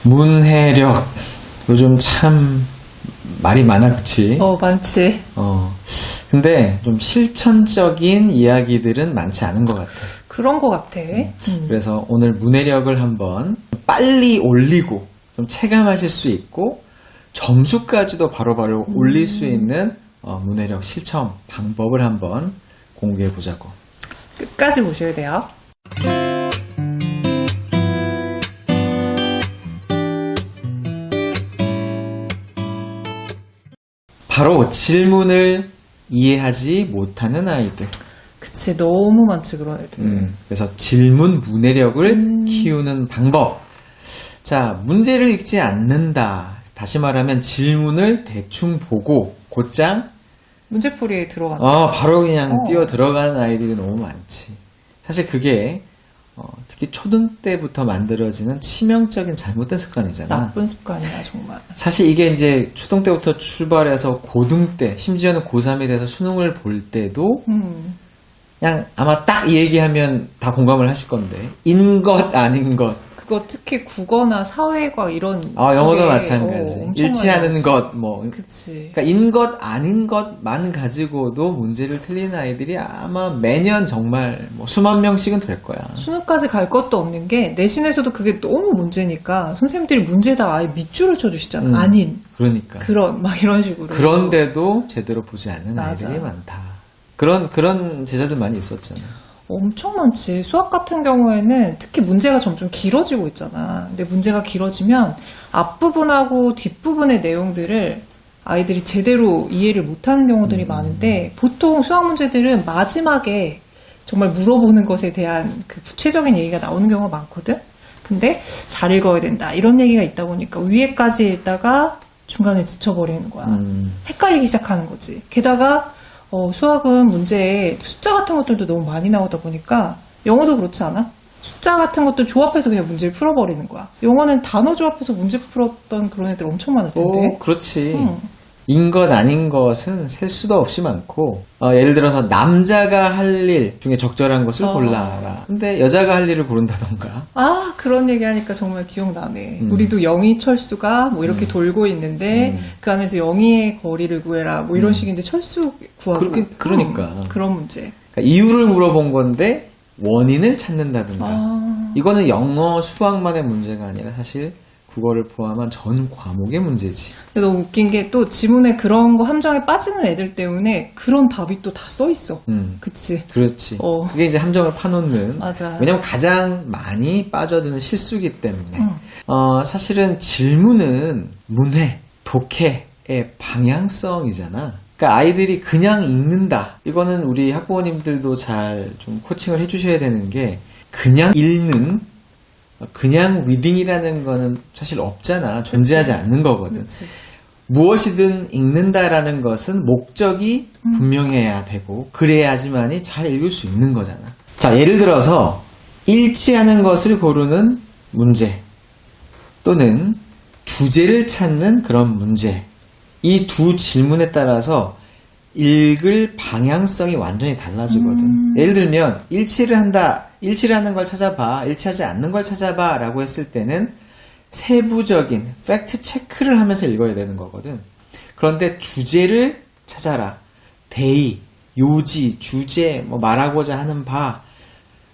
문해력. 요즘 참 말이 많아, 그치? 많지. 근데 좀 실천적인 이야기들은 많지 않은 것 같아. 그런 것 같아. 그래서 오늘 문해력을 한번 빨리 올리고 좀 체감하실 수 있고 점수까지도 바로바로 올릴 수 있는 문해력 실천 방법을 한번 공개해 보자고. 끝까지 보셔야 돼요. 바로 질문을 이해하지 못하는 아이들. 그치, 너무 많지, 그런 애들. 그래서 질문 문해력을 키우는 방법. 자, 문제를 읽지 않는다. 다시 말하면 질문을 대충 보고 곧장 문제풀이에 들어간다. 바로 그냥 뛰어 들어가는 아이들이 너무 많지. 사실 그게 특히 초등 때부터 만들어지는 치명적인 잘못된 습관이잖아. 나쁜 습관이야, 정말. 사실 이게 이제 초등 때부터 출발해서 고등 때, 심지어는 고3이 돼서 수능을 볼 때도 그냥 아마 딱 이 얘기하면 다 공감을 하실 건데 인 것 아닌 것. 그거 특히 국어나 사회과학 이런 영어도 마찬가지. 일치하는 것 뭐. 그치. 그러니까 인 것 아닌 것만 가지고도 문제를 틀리는 아이들이 아마 매년 정말 뭐 수만 명씩은 될 거야. 수능까지 갈 것도 없는 게 내신에서도 그게 너무 문제니까 선생님들이 문제에다 아예 밑줄을 쳐주시잖아. 아닌. 그러니까. 막 이런 식으로. 그런데도 제대로 보지 않는 맞아. 아이들이 많다. 그런 제자들 많이 있었잖아. 엄청 많지. 수학 같은 경우에는 특히 문제가 점점 길어지고 있잖아. 근데 문제가 길어지면 앞부분하고 뒷부분의 내용들을 아이들이 제대로 이해를 못하는 경우들이 많은데 보통 수학 문제들은 마지막에 정말 물어보는 것에 대한 그 구체적인 얘기가 나오는 경우가 많거든. 근데 잘 읽어야 된다. 이런 얘기가 있다 보니까 위에까지 읽다가 중간에 지쳐버리는 거야. 헷갈리기 시작하는 거지. 게다가 수학은 문제에 숫자 같은 것들도 너무 많이 나오다 보니까 영어도 그렇지 않아? 숫자 같은 것들 조합해서 그냥 문제를 풀어버리는 거야. 영어는 단어 조합해서 문제 풀었던 그런 애들 엄청 많을 텐데. 그렇지. 인 것 아닌 것은 셀 수도 없이 많고 예를 들어서 남자가 할 일 중에 적절한 것을 골라라. 근데 여자가 할 일을 고른다던가. 그런 얘기하니까 정말 기억나네. 우리도 영희 철수가 뭐 이렇게 돌고 있는데 그 안에서 영희의 거리를 구해라 뭐 이런 식인데 철수 구하고. 그러니까. 그런 문제. 그러니까 이유를 물어본 건데 원인을 찾는다든가. 이거는 영어 수학만의 문제가 아니라 사실 국어를 포함한 전 과목의 문제지. 근데 너무 웃긴 게 또 지문에 그런 거 함정에 빠지는 애들 때문에 그런 답이 또 다 써 있어. 그치? 그렇지. 그게 이제 함정을 파놓는. 맞아. 왜냐면 가장 많이 빠져드는 실수기 때문에. 사실은 질문은 문해, 독해의 방향성이잖아. 그러니까 아이들이 그냥 읽는다. 이거는 우리 학부모님들도 잘 좀 코칭을 해주셔야 되는 게 그냥 읽는 그냥 리딩이라는 거는 사실 없잖아. 존재하지 않는 거거든. 그치. 무엇이든 읽는다라는 것은 목적이 분명해야 되고 그래야지만이 잘 읽을 수 있는 거잖아. 자, 예를 들어서 일치하는 것을 고르는 문제 또는 주제를 찾는 그런 문제. 이 두 질문에 따라서 읽을 방향성이 완전히 달라지거든. 예를 들면 일치를 한다. 일치하는 걸 찾아봐. 일치하지 않는 걸 찾아봐. 라고 했을 때는 세부적인 팩트 체크를 하면서 읽어야 되는 거거든. 그런데 주제를 찾아라. 대의, 요지, 주제, 뭐 말하고자 하는 바.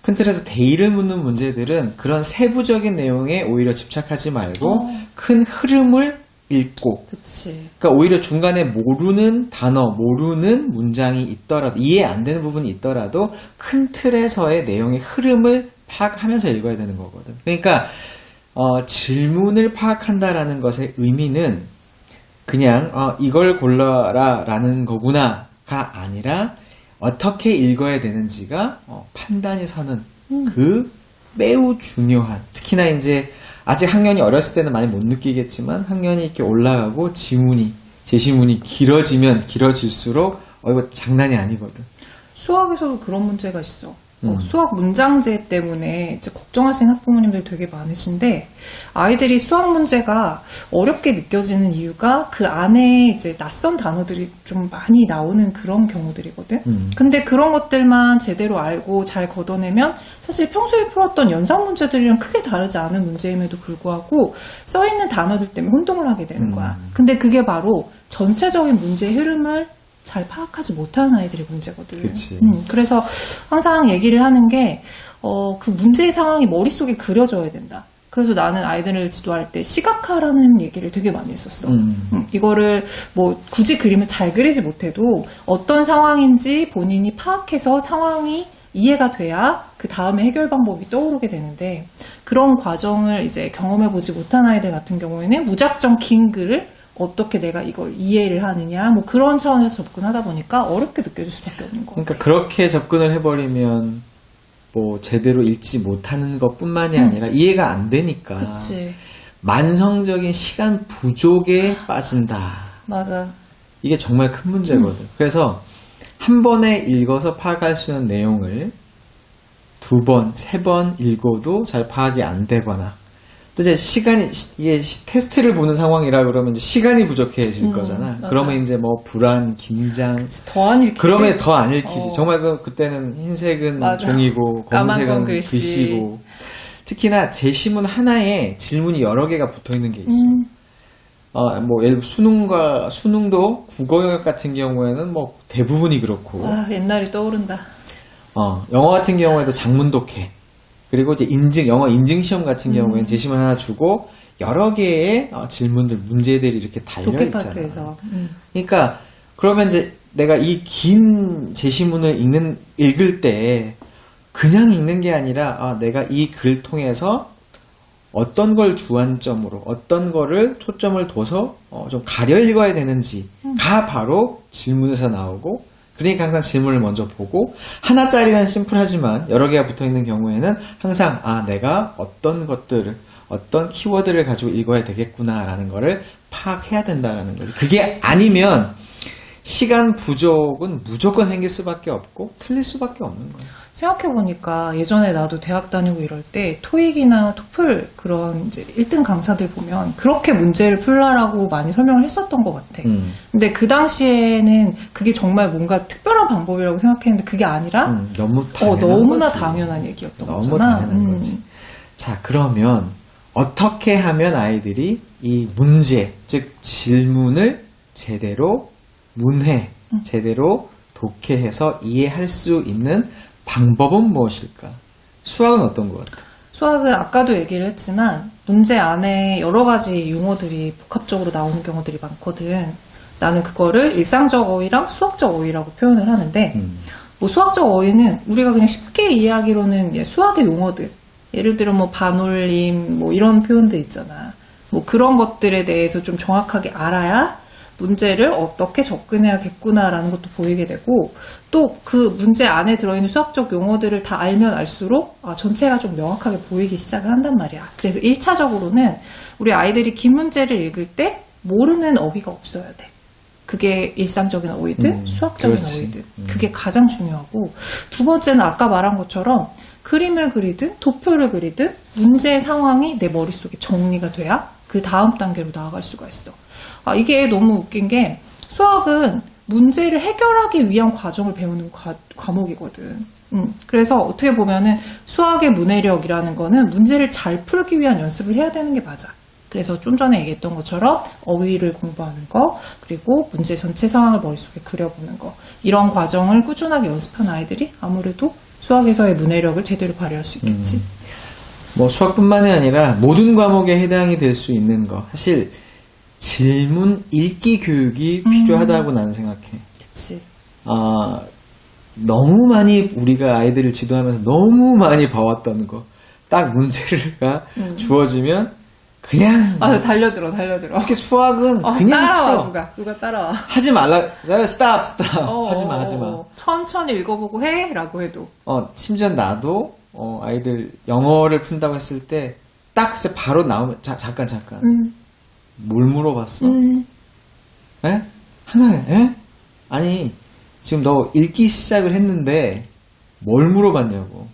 큰 틀에서 대의를 묻는 문제들은 그런 세부적인 내용에 오히려 집착하지 말고 큰 흐름을 읽고. 그치. 그러니까 오히려 중간에 모르는 단어, 모르는 문장이 있더라도, 이해 안 되는 부분이 있더라도 큰 틀에서의 내용의 흐름을 파악하면서 읽어야 되는 거거든. 그러니까 질문을 파악한다라는 것의 의미는 그냥 이걸 골라라 라는 거구나가 아니라 어떻게 읽어야 되는지가 판단이 서는 그 매우 중요한, 특히나 이제 아직 학년이 어렸을 때는 많이 못 느끼겠지만 학년이 이렇게 올라가고 제시문이 길어지면 길어질수록 이거 장난이 아니거든. 수학에서도 그런 문제가 있어. 수학 문장제 때문에 이제 걱정하시는 학부모님들 되게 많으신데, 아이들이 수학 문제가 어렵게 느껴지는 이유가 그 안에 이제 낯선 단어들이 좀 많이 나오는 그런 경우들이거든. 근데 그런 것들만 제대로 알고 잘 걷어내면 사실 평소에 풀었던 연상 문제들이랑 크게 다르지 않은 문제임에도 불구하고 써있는 단어들 때문에 혼동을 하게 되는 거야. 근데 그게 바로 전체적인 문제의 흐름을 잘 파악하지 못하는 아이들의 문제거든. 그치. 그래서 항상 얘기를 하는 게, 그 문제의 상황이 머릿속에 그려져야 된다. 그래서 나는 아이들을 지도할 때 시각화라는 얘기를 되게 많이 했었어. 이거를 뭐 굳이 그림을 잘 그리지 못해도 어떤 상황인지 본인이 파악해서 상황이 이해가 돼야 그 다음에 해결 방법이 떠오르게 되는데, 그런 과정을 이제 경험해보지 못한 아이들 같은 경우에는 무작정 긴 글을 어떻게 내가 이걸 이해를 하느냐, 뭐 그런 차원에서 접근하다 보니까 어렵게 느껴질 수밖에 없는 거 같아요. 그러니까 그렇게 접근을 해버리면 뭐 제대로 읽지 못하는 것뿐만이 아니라 이해가 안 되니까 그치. 만성적인 시간 부족에 빠진다. 맞아. 이게 정말 큰 문제거든. 그래서 한 번에 읽어서 파악할 수 있는 내용을 두 번, 세 번 읽어도 잘 파악이 안 되거나, 또 이제 시간이, 이게 테스트를 보는 상황이라 그러면 이제 시간이 부족해질 거잖아. 맞아. 그러면 이제 뭐 불안, 긴장. 더 안 읽히지. 그러면 더 안 읽히지. 정말 그때는 흰색은 맞아. 종이고, 까만 검은색은 건 글씨. 글씨고. 특히나 제시문 하나에 질문이 여러 개가 붙어 있는 게 있어. 뭐, 예를 들어 수능도 국어 영역 같은 경우에는 뭐 대부분이 그렇고. 옛날이 떠오른다. 영어 같은 경우에도 장문 독해. 그리고 이제 영어 인증 시험 같은 경우에는 제시문 하나 주고 여러 개의 질문들, 문제들이 이렇게 달려 독해 있잖아. 파트에서. 그러니까 그러면 이제 내가 이 긴 제시문을 읽을 때 그냥 읽는 게 아니라 내가 이 글을 통해서 어떤 걸 주안점으로, 어떤 거를 초점을 둬서 좀 가려 읽어야 되는지가 바로 질문에서 나오고, 그러니까 항상 질문을 먼저 보고, 하나짜리는 심플하지만 여러 개가 붙어있는 경우에는 항상 내가 어떤 것들을, 어떤 키워드를 가지고 읽어야 되겠구나라는 거를 파악해야 된다는 거죠. 그게 아니면 시간 부족은 무조건 생길 수밖에 없고 틀릴 수밖에 없는 거예요. 생각해보니까 예전에 나도 대학 다니고 이럴 때 토익이나 토플 그런 이제 1등 강사들 보면 그렇게 문제를 풀라라고 많이 설명을 했었던 것 같아. 근데 그 당시에는 그게 정말 뭔가 특별한 방법이라고 생각했는데 그게 아니라 너무나 당연한 얘기였던 너무 거잖아. 당연한 거지. 자, 그러면 어떻게 하면 아이들이 이 문제, 즉 질문을 제대로 제대로 독해해서 이해할 수 있는 방법은 무엇일까? 수학은 어떤 것 같아? 수학은 아까도 얘기를 했지만 문제 안에 여러 가지 용어들이 복합적으로 나오는 경우들이 많거든. 나는 그거를 일상적 어휘랑 수학적 어휘라고 표현을 하는데, 뭐 수학적 어휘는 우리가 그냥 쉽게 이해하기로는 수학의 용어들, 예를 들어 뭐 반올림 뭐 이런 표현들 있잖아. 뭐 그런 것들에 대해서 좀 정확하게 알아야 문제를 어떻게 접근해야겠구나라는 것도 보이게 되고, 또 그 문제 안에 들어있는 수학적 용어들을 다 알면 알수록 전체가 좀 명확하게 보이기 시작을 한단 말이야. 그래서 1차적으로는 우리 아이들이 긴 문제를 읽을 때 모르는 어휘가 없어야 돼. 그게 일상적인 어휘든 수학적인 그렇지. 어휘든 그게 가장 중요하고, 두 번째는 아까 말한 것처럼 그림을 그리든 도표를 그리든 문제의 상황이 내 머릿속에 정리가 돼야 그 다음 단계로 나아갈 수가 있어. 이게 너무 웃긴 게 수학은 문제를 해결하기 위한 과정을 배우는 과목이거든. 그래서 어떻게 보면은 수학의 문해력이라는 거는 문제를 잘 풀기 위한 연습을 해야 되는 게 맞아. 그래서 좀 전에 얘기했던 것처럼 어휘를 공부하는 거, 그리고 문제 전체 상황을 머릿속에 그려보는 거, 이런 과정을 꾸준하게 연습한 아이들이 아무래도 수학에서의 문해력을 제대로 발휘할 수 있겠지. 뭐 수학뿐만이 아니라 모든 과목에 해당이 될 수 있는 거. 사실 질문 읽기 교육이 필요하다고 나는 생각해. 그치. 너무 많이 우리가 아이들을 지도하면서 너무 많이 봐왔던 거. 딱 문제가 주어지면 그냥 달려들어. 특히 수학은 그냥 따라와. 풀어. 누가 따라와. 하지 말라. 스탑. 하지 마. 천천히 읽어보고 해 라고 해도. 심지어 나도 아이들 영어를 푼다고 했을 때 딱 바로 나오면 잠깐. 뭘 물어봤어? 항상 아니 지금 너 읽기 시작을 했는데 뭘 물어봤냐고.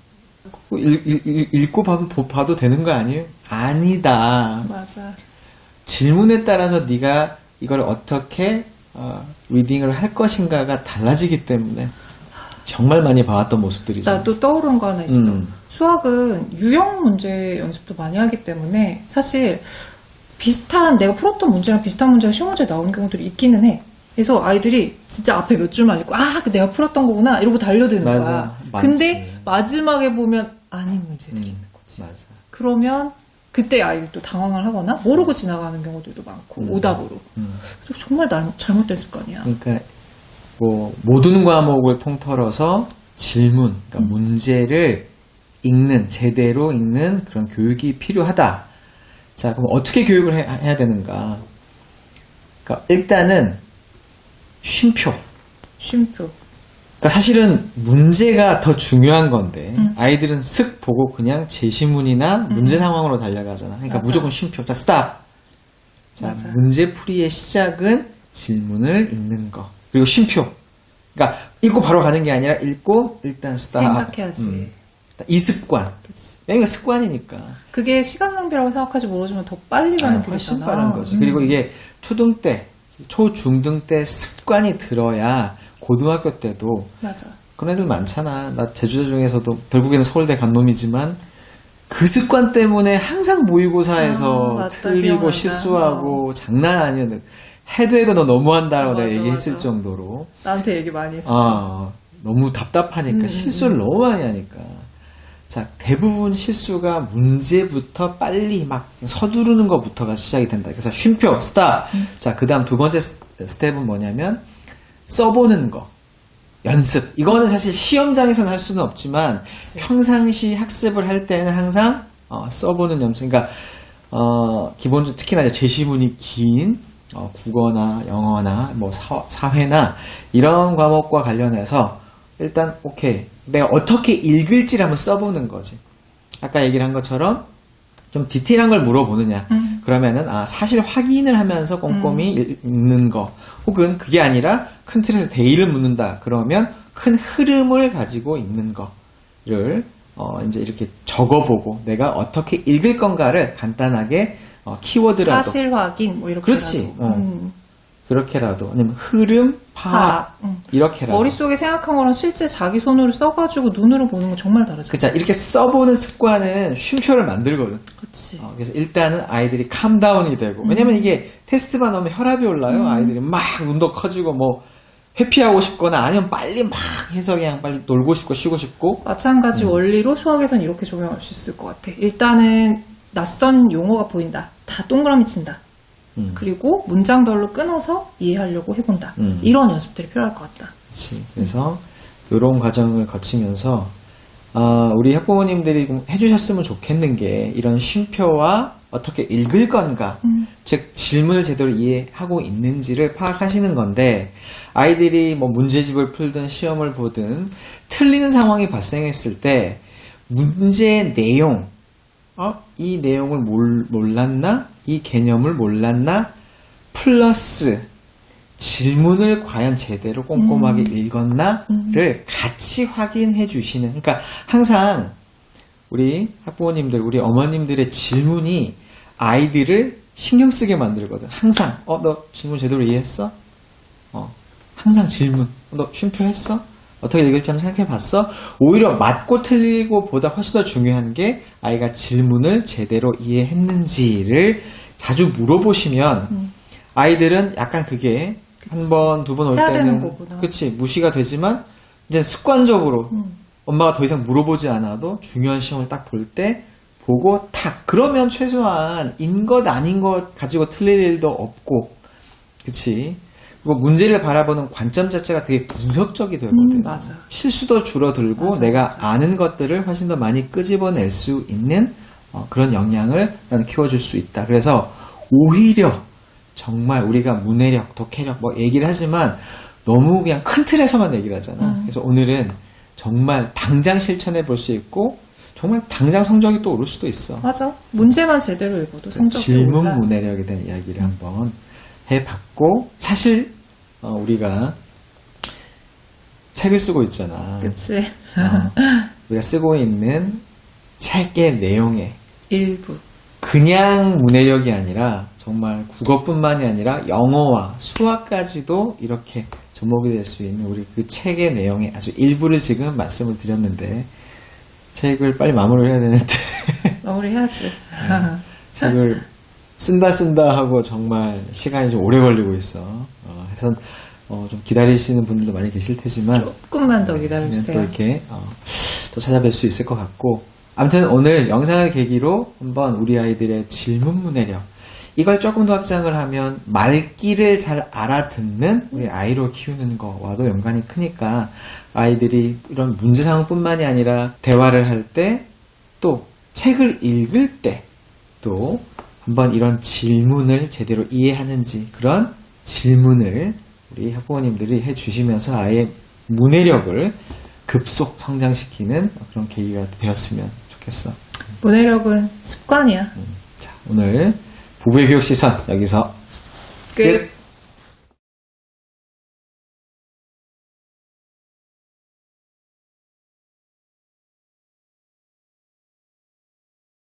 읽고 봐도 되는 거 아니에요? 아니다. 맞아. 질문에 따라서 네가 이걸 어떻게 리딩을 할 것인가가 달라지기 때문에 정말 많이 봐왔던 모습들이죠. 나 또 떠오른 거 하나 있어. 수학은 유형 문제 연습도 많이 하기 때문에 사실 내가 풀었던 문제랑 비슷한 문제가 시험 문제에 나오는 경우들이 있기는 해. 그래서 아이들이 진짜 앞에 몇 줄만 읽고 그 내가 풀었던 거구나 이러고 달려드는 맞아. 거야. 많지. 근데 마지막에 보면 아닌 문제들이 있는 거지. 맞아. 그러면 그때 아이들이 또 당황을 하거나 모르고 지나가는 경우들도 많고 오답으로. 그래서 정말 잘못된 습관이야. 그러니까 뭐 모든 과목을 통틀어서 질문, 그러니까 문제를 제대로 읽는 그런 교육이 필요하다. 자, 그럼 어떻게 교육을 해야 되는가? 그러니까 일단은 쉼표. 그러니까 사실은 문제가 더 중요한 건데 아이들은 슥 보고 그냥 제시문이나 문제 상황으로 달려가잖아. 그러니까 맞아. 무조건 쉼표. 자, 스탑. 자, 맞아. 문제풀이의 시작은 질문을 읽는 거. 그리고 쉼표. 그러니까 읽고 바로 가는 게 아니라 읽고 일단 스탑. 생각해야지. 이 습관. 그치. 이거 습관이니까. 그게 시간 낭비라고 생각할지 모르지만 더 빨리 가는 게 훨씬 있잖아. 빠른 거지. 그리고 이게 초등 때, 초중등 때 습관이 들어야 고등학교 때도 맞아. 그런 애들 많잖아. 나 제주도 중에서도 결국에는 서울대 간 놈이지만 그 습관 때문에 항상 모의고사에서 맞다. 틀리고 기억난다. 실수하고 장난 아니야. 해도 너 너무한다라고 내가 맞아, 얘기했을 맞아. 정도로 나한테 얘기 많이 했었어. 너무 답답하니까 실수를 너무 많이 하니까. 자, 대부분 실수가 문제부터 빨리 막 서두르는 것부터가 시작이 된다. 그래서 쉼표, 스탑. 자, 그 다음 두 번째 스텝은 뭐냐면 써보는 거. 연습. 이거는 사실 시험장에서는 할 수는 없지만 평상시 학습을 할 때는 항상 써보는 연습. 그러니까 기본적으로 특히나 이제 제시문이 긴 국어나 영어나 뭐 사회나 이런 과목과 관련해서 일단 오케이 내가 어떻게 읽을지를 한번 써보는 거지. 아까 얘기를 한 것처럼 좀 디테일한 걸 물어보느냐. 그러면은 사실 확인을 하면서 꼼꼼히 읽는 거. 혹은 그게 아니라 큰 틀에서 대의를 묻는다. 그러면 큰 흐름을 가지고 읽는 거를 이제 이렇게 적어보고 내가 어떻게 읽을 건가를 간단하게 키워드라도 사실 확인 뭐 이렇게. 그렇지. 그렇게라도 아니면 흐름 파악 이렇게라도 머릿속에 생각한 거랑 실제 자기 손으로 써가지고 눈으로 보는 건 정말 다르죠. 그쵸. 이렇게 써보는 습관은 쉼표를 만들거든. 그렇지. 그래서 일단은 아이들이 캄다운이 되고 왜냐면 이게 테스트만 오면 혈압이 올라요. 아이들이 막 눈도 커지고 뭐 회피하고 싶거나 아니면 빨리 막 해서 그냥 빨리 놀고 싶고 쉬고 싶고 마찬가지 원리로 수학에선 이렇게 적용할 수 있을 것 같아. 일단은 낯선 용어가 보인다. 다 동그라미 친다. 그리고 문장별로 끊어서 이해하려고 해본다. 이런 연습들이 필요할 것 같다. 그렇지. 그래서 이런 과정을 거치면서 우리 학부모님들이 해주셨으면 좋겠는 게 이런 쉼표와 어떻게 읽을 건가, 즉 질문을 제대로 이해하고 있는지를 파악하시는 건데 아이들이 뭐 문제집을 풀든 시험을 보든 틀리는 상황이 발생했을 때 문제의 내용, 이 내용을 몰랐나? 이 개념을 몰랐나? 플러스 질문을 과연 제대로 꼼꼼하게 읽었나를 같이 확인해 주시는. 그러니까 항상 우리 학부모님들, 우리 어머님들의 질문이 아이들을 신경 쓰게 만들거든. 항상 너 질문 제대로 이해했어? 항상 질문. 너 쉼표했어? 어떻게 읽을지 한번 생각해 봤어? 오히려 맞고 틀리고 보다 훨씬 더 중요한 게 아이가 질문을 제대로 이해했는지를 자주 물어보시면 아이들은 약간 그게 한 번, 두 번 올 해야 되는 때는 거구나. 그치 무시가 되지만 이제 습관적으로 엄마가 더 이상 물어보지 않아도 중요한 시험을 딱 볼 때 보고 탁 그러면 최소한 인 것 아닌 것 가지고 틀릴 일도 없고 그치 그리고 문제를 바라보는 관점 자체가 되게 분석적이 되거든. 맞아. 실수도 줄어들고 맞아, 내가 맞아. 아는 것들을 훨씬 더 많이 끄집어낼 수 있는 그런 역량을 난 키워줄 수 있다. 그래서 오히려 정말 우리가 문해력, 독해력 뭐 얘기를 하지만 너무 그냥 큰 틀에서만 얘기를 하잖아. 그래서 오늘은 정말 당장 실천해 볼 수 있고 정말 당장 성적이 또 오를 수도 있어. 맞아. 문제만 제대로 읽어도 성적이 질문 올라. 문해력에 대한 이야기를 한번 해봤고 사실 우리가 책을 쓰고 있잖아. 그치. 우리가 쓰고 있는 책의 내용에 일부. 그냥 문해력이 아니라 정말 국어뿐만이 아니라 영어와 수학까지도 이렇게 접목이 될 수 있는 우리 그 책의 내용의 아주 일부를 지금 말씀을 드렸는데 책을 빨리 마무리를 해야 되는데 마무리해야지. 책을 쓴다 하고 정말 시간이 좀 오래 걸리고 있어. 해서 좀 기다리시는 분들도 많이 계실 테지만 조금만 더 기다려주세요. 또 이렇게 또 찾아뵐 수 있을 것 같고 아무튼 오늘 영상을 계기로 한번 우리 아이들의 질문 문해력 이걸 조금 더 확장을 하면 말귀를 잘 알아듣는 우리 아이로 키우는 거와도 연관이 크니까 아이들이 이런 문제 상황뿐만이 아니라 대화를 할 때 또 책을 읽을 때 또 한번 이런 질문을 제대로 이해하는지 그런 질문을 우리 학부모님들이 해주시면서 아이의 문해력을 급속 성장시키는 그런 계기가 되었으면 좋겠어. 문해력은 습관이야. 자, 오늘 부부의 교육 시선 여기서 끝.